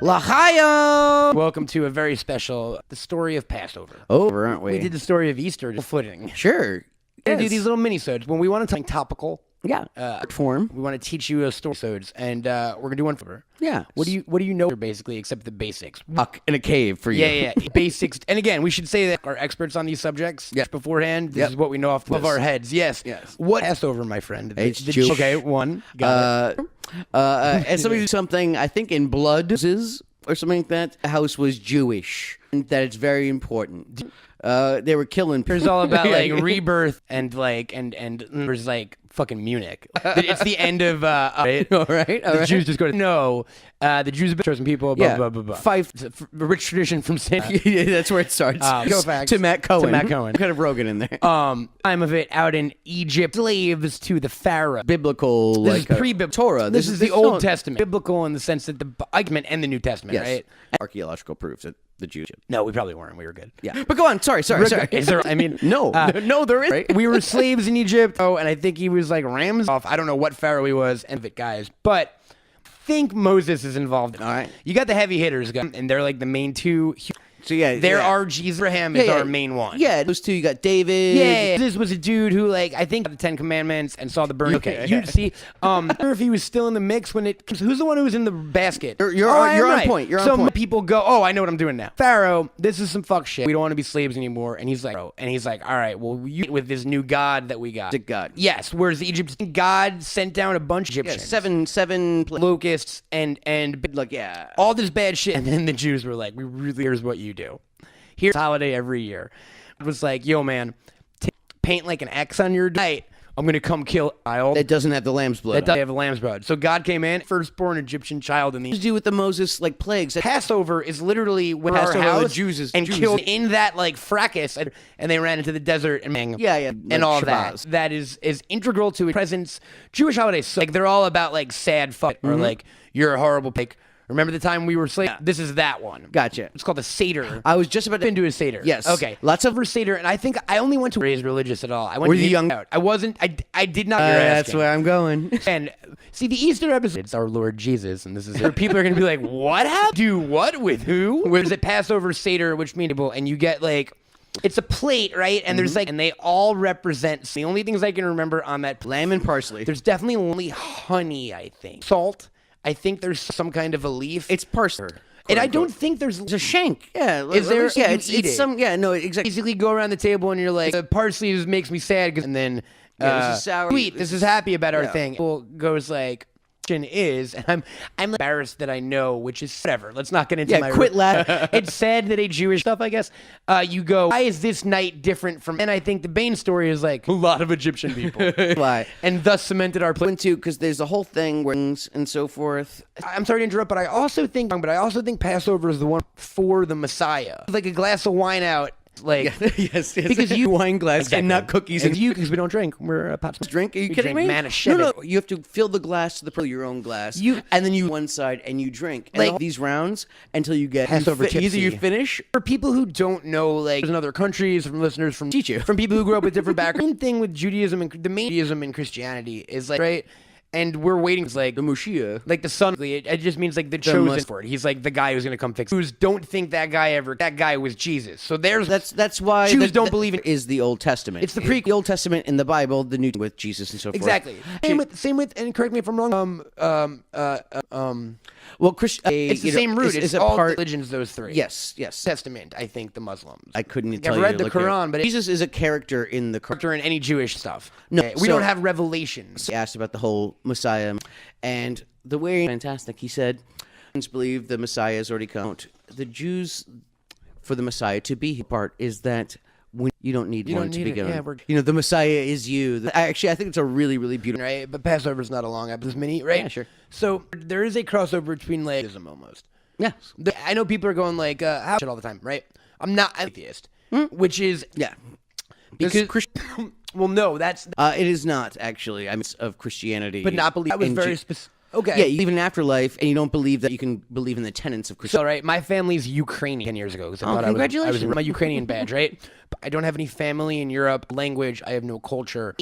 L'chaim! Welcome to a very special, the story of Passover. Over, aren't we? We did the story of Easter, footing. Sure. We do these little minisodes when we want to something topical. Yeah. Form. We want to teach you a story, and we're gonna do one for her. Yeah. What do you know basically except the basics? Walk in a cave for you. Yeah. Basics. And again, we should say that our experts on these subjects beforehand. This is what we know off of our heads. Yes. What Passover, my friend? It's Jewish. Okay, one. Got it. And somebody do something, I think in blood or something like that. The house was Jewish. And that it's very important. They were killing people. It's all about like rebirth and there's like fucking Munich. It's the end of right? All right. The Jews just go to the Jews have been chosen people. Blah, blah. Five. It's a rich tradition from Sin. Yeah, that's where it starts. Go facts. To Mack Cohen. Kind of Rogan in there. Time of it out in Egypt. Slaves to the Pharaoh. Biblical. This is pre-biblical. Torah. This is the Old Testament. Biblical in the sense that the argument and the New Testament, right? Archaeological proofs that the Jews. No, we probably weren't. We were good. Yeah. But go on. Sorry. Is there, I mean, no, there is. Right? We were slaves in Egypt. Oh, and I think he was like rams off. I don't know what Pharaoh he was, and guys, but I think Moses is involved. All right. You got the heavy hitters, and they're like the main two. So there are Jesus. Abraham is our main one. Yeah, those two. You got David. Yeah. This was a dude who, like, I think the Ten Commandments and saw the burning. Okay, you see. I don't know if he was still in the mix when it. Who's the one who was in the basket? You're on point. You're on point. People go, oh, I know what I'm doing now. Pharaoh, this is some fuck shit. We don't want to be slaves anymore. And he's like, all right, well, you with this new god that we got. The god. Yes. Whereas the Egyptian god sent down a bunch of Egyptians. Yeah, seven locusts and like all this bad shit. And then the Jews were like, here's what you do. Here's a holiday every year. It was like, yo, man, paint like an X on your night. I'm going to come kill a child. That doesn't have the lamb's blood. That doesn't have the lamb's blood. So God came in, firstborn Egyptian child in the... What to do with the Moses, like, plagues? Passover is literally when our house killed in that, like, fracas, and they ran into the desert and... and all that. That is integral to presence. Jewish holidays, so, like, they're all about, like, sad fuck, or, like, you're a horrible pig. Remember the time we were slaves? Yeah. This is that one. Gotcha. It's called the Seder. I was just about to... into a Seder. Yes. Okay. Lots of... Seder, and I think I only went to... raised religious at all. I went were to you young? Out. I wasn't... I did not... that's where I'm going. And see, the Easter episode, it's our Lord Jesus, and this is... people are going to be like, what happened? Do what with who? Where's it Passover Seder, which means... and you get, like... It's a plate, right? And there's like, and they all represent, the only things I can remember on that... lamb and parsley. There's definitely only honey, I think. Salt. I think there's some kind of a leaf. It's parsley. And I don't think there's a shank. Yeah. Is there? Yeah, it's some... Yeah, no, exactly. Basically go around the table and you're like, the parsley makes me sad. And then, this is sour. Sweet, this is happy about our thing. People goes like... is, and I'm embarrassed that I know, which is whatever. Let's not get into my... quit laughing. It's sad that a Jewish stuff, I guess. You go, why is this night different from... And I think the Bain story is like, a lot of Egyptian people. Why? And thus cemented our place. Too, because there's a whole thing where and so forth. I'm sorry to interrupt, but I also think Passover is the one for the Messiah. Like a glass of wine out. Like yes, because you wine glass and not cookies and you because we don't drink. We're a pot drink. Are you kidding me? No, you have to fill the glass to the your own glass. And then you one side and you drink and like these rounds until you get Passover tipsy. Either you finish. For people who don't know, like in other countries, from listeners from teach you from people who grew up with different backgrounds. The thing with Judaism and the main Judaism and Christianity is like right. And we're waiting, like, the Moshiach. Like, the son, it just means, like, the chosen for it. He's, like, the guy who's going to come fix it. Jews don't think that guy was Jesus. So that's why Jews don't believe in... is the Old Testament. It's the Old Testament in the Bible, the New with Jesus and so forth. Exactly. Same with, and correct me if I'm wrong, well, it's the same root. It's all religions, those three. Yes. Testament, I think, the Muslims. I couldn't tell you. I've read the Quran, but... Jesus is a character in the Quran. Character in any Jewish stuff. No. We don't have revelations. He asked about the whole Messiah, and the way... Fantastic. He said, believe the Messiah has already come. The Jews, for the Messiah to be part, is that... when you don't need one to begin. Yeah, the Messiah is you. Actually, I think it's a really, really beautiful... Right, but Passover's not a long episode, mini, right? Yeah, sure. So there is a crossover between laicism almost. Yeah. I know people are going like, how shit all the time, right? I'm not an atheist, which is... Yeah. Because... well, no, that's... it is not, actually. I mean, of Christianity. But not believe... That was very specific. Okay. Yeah, you believe in afterlife, and you don't believe that you can believe in the tenets of Christianity. So, right, my family's Ukrainian 10 years ago. I thought congratulations. I was my Ukrainian badge, right? But I don't have any family in Europe, language, I have no culture.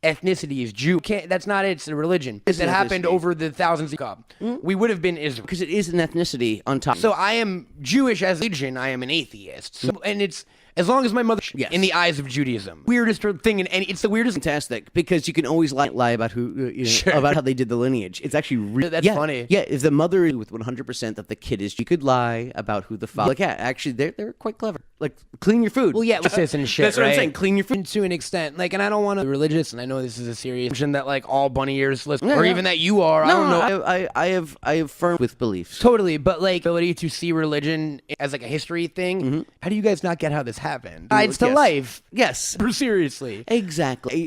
ethnicity is Jew. That's not it. It's a religion. It an happened ethnicity. over the thousands of years. We would have been Israel. Because it is an ethnicity on top. So I am Jewish as religion. I am an atheist. So, and it's as long as my mother, Yes. in the eyes of Judaism, weirdest thing in any. It's the weirdest. Fantastic, because you can always lie about who about how they did the lineage. It's actually That's funny. Yeah, if the mother is with 100% that the kid is, you could lie about who the father. Like, yeah, actually, they're quite clever. Like, clean your food. Well, yeah, this and shit. That's what I'm right? saying. Clean your food. To an extent, like, and I don't want to be religious, and I know this is a serious mention that like all bunny ears listen, Yeah, or yeah. even that you are. I don't know. I have firm with beliefs. Totally, but like ability to see religion as like a history thing. How do you guys not get how this happened? It's to Yes. life. Yes, Seriously. exactly.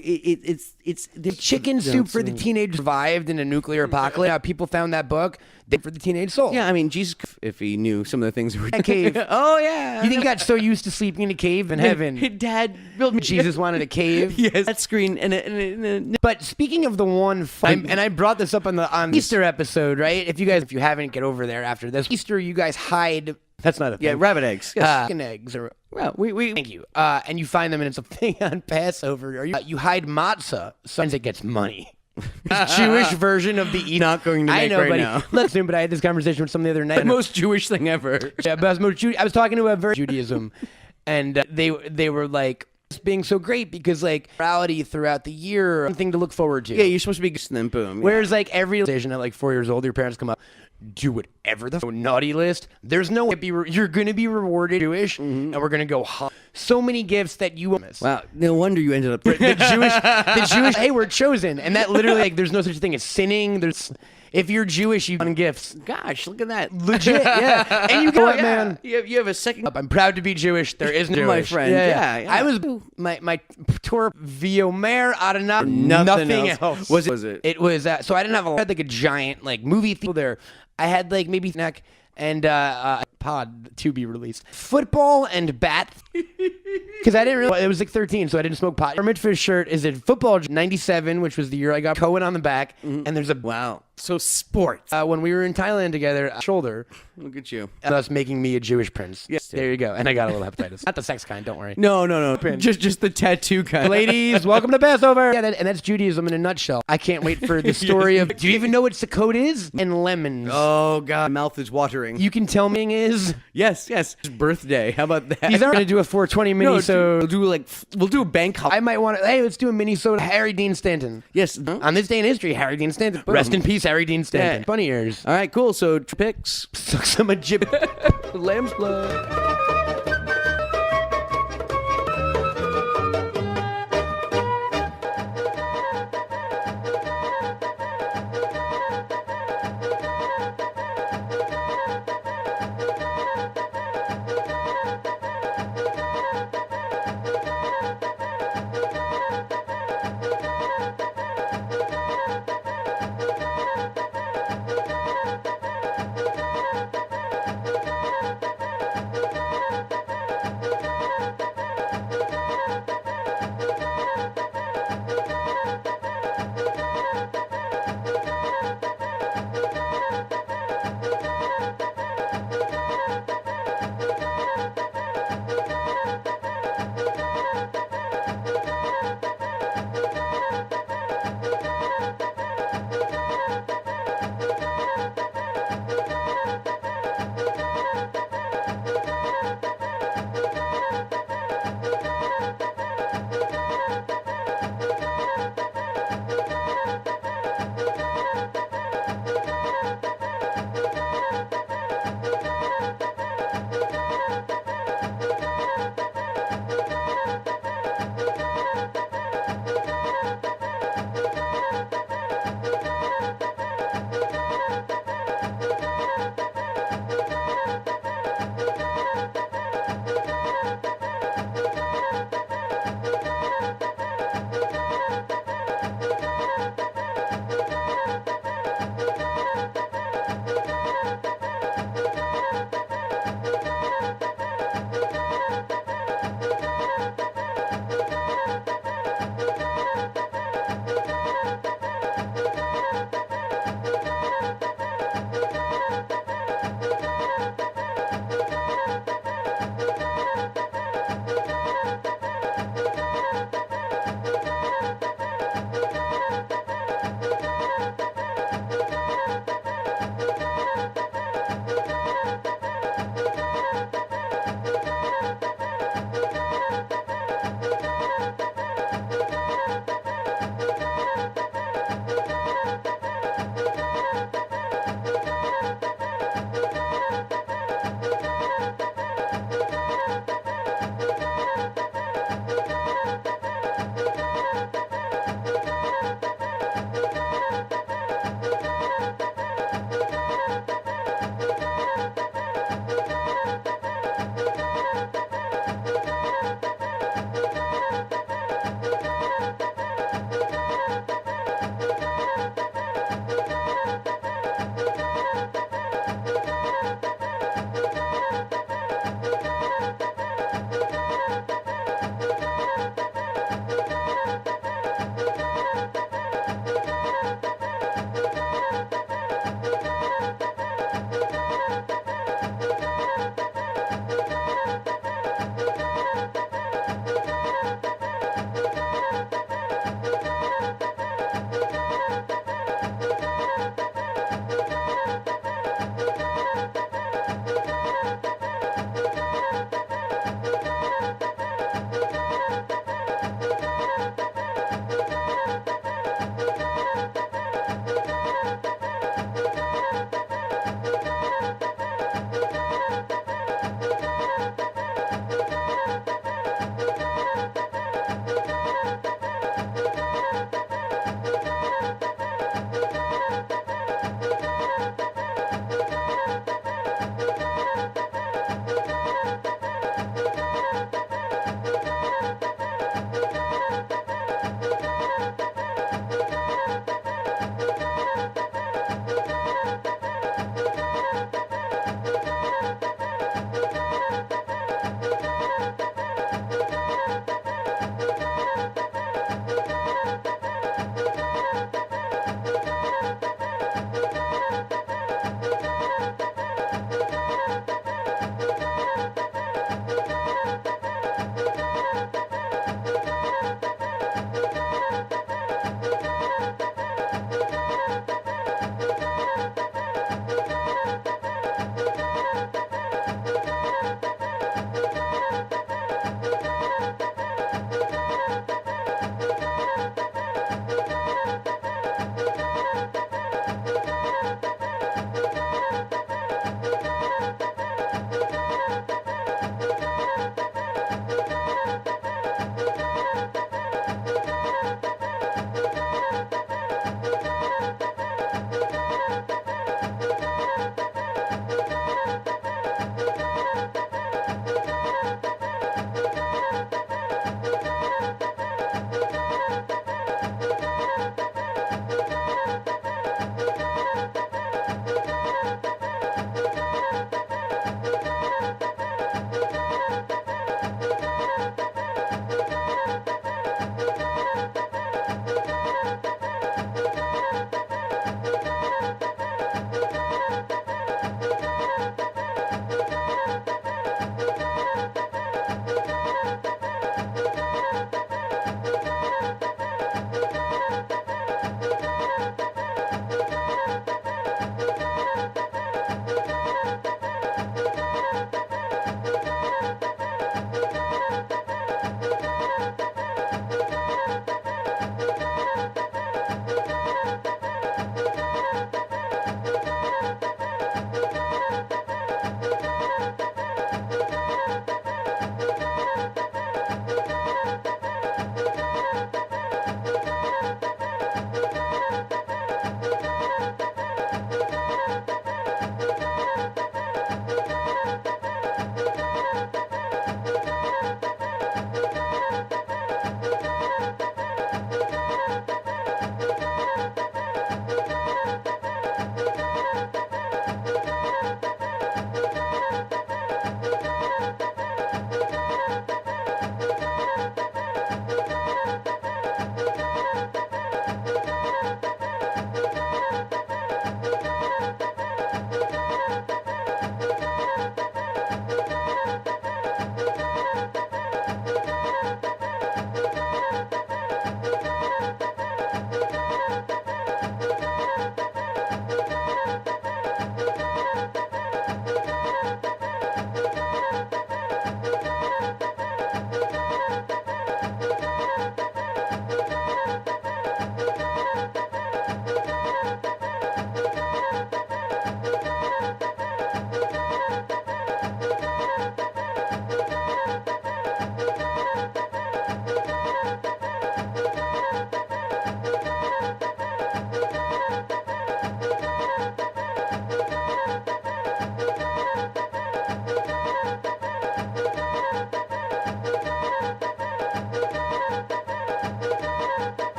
It's the Chicken soup for the teenage survived in a nuclear apocalypse. People found that book for the teenage soul. Yeah, I mean, Jesus, if he knew some of the things that were A cave. Oh yeah. You think he got so used to sleeping in a cave in heaven? Dad built me. Jesus wanted a cave. Yes, that screen and But speaking of the one, and I brought this up on the Easter episode, right? If you haven't, get over there after this Easter. You guys hide. That's not a thing. yeah, rabbit eggs. Yes. Chicken eggs or. Well, we Thank you. And you find them, and it's a thing on Passover. Or you hide matzah. Sometimes it gets money. Jewish version of the Eid. Not going to I make know, right buddy. now. Listen, but I had this conversation with someone the other night. the most Jewish thing ever. Yeah, but I was talking about Judaism, and they were like being so great because like morality throughout the year, something to look forward to. Yeah, you're supposed to be good, and then boom. Whereas like every decision at like 4 years old, your parents come up, do whatever the naughty list. There's no you're gonna be rewarded Jewish, and we're gonna go home. So many gifts that you miss. Wow, no wonder you ended up. The Jewish, hey, we're chosen, and that literally like there's no such thing as sinning. If you're Jewish, you get gifts. Gosh, look at that. Legit, yeah. And you go, Oh, yeah. man. You have a second. I'm proud to be Jewish. There is no Jewish. My friend. Yeah. I was my tour via Omer Adonai. Nothing else. else. Was it? It was so I didn't have I had like a giant like movie theater there. I had like maybe snack and pod to be released. Football and bat. Because I didn't really, it was like 13, so I didn't smoke pot. Our Mitzvah shirt is in football 97, which was the year I got Cohen on the back, and there's a Wow. So sports. when we were in Thailand together, shoulder, Look at you. and us making me a Jewish prince. Yes. There you go. And I got a little hepatitis. Not the sex kind, don't worry. No. Just the tattoo kind. Ladies, welcome to Passover. Yeah, and that's Judaism in a nutshell. I can't wait for the story of. Do you even know what Sukkot is? And lemons. Oh God, my mouth is watering. You can tell me is. Yes. His birthday. How about that? These aren't going to do a 420 No, Minisode. we'll do a bank holiday. I might want to. Hey, let's do a Minisode. Harry Dean Stanton. Yes. On this day in history, Harry Dean Stanton. Rest in peace, Harry Dean Stanton. Yeah. Bunny ears. All right, cool. So picks. Suck some of jib. Lamb's blood.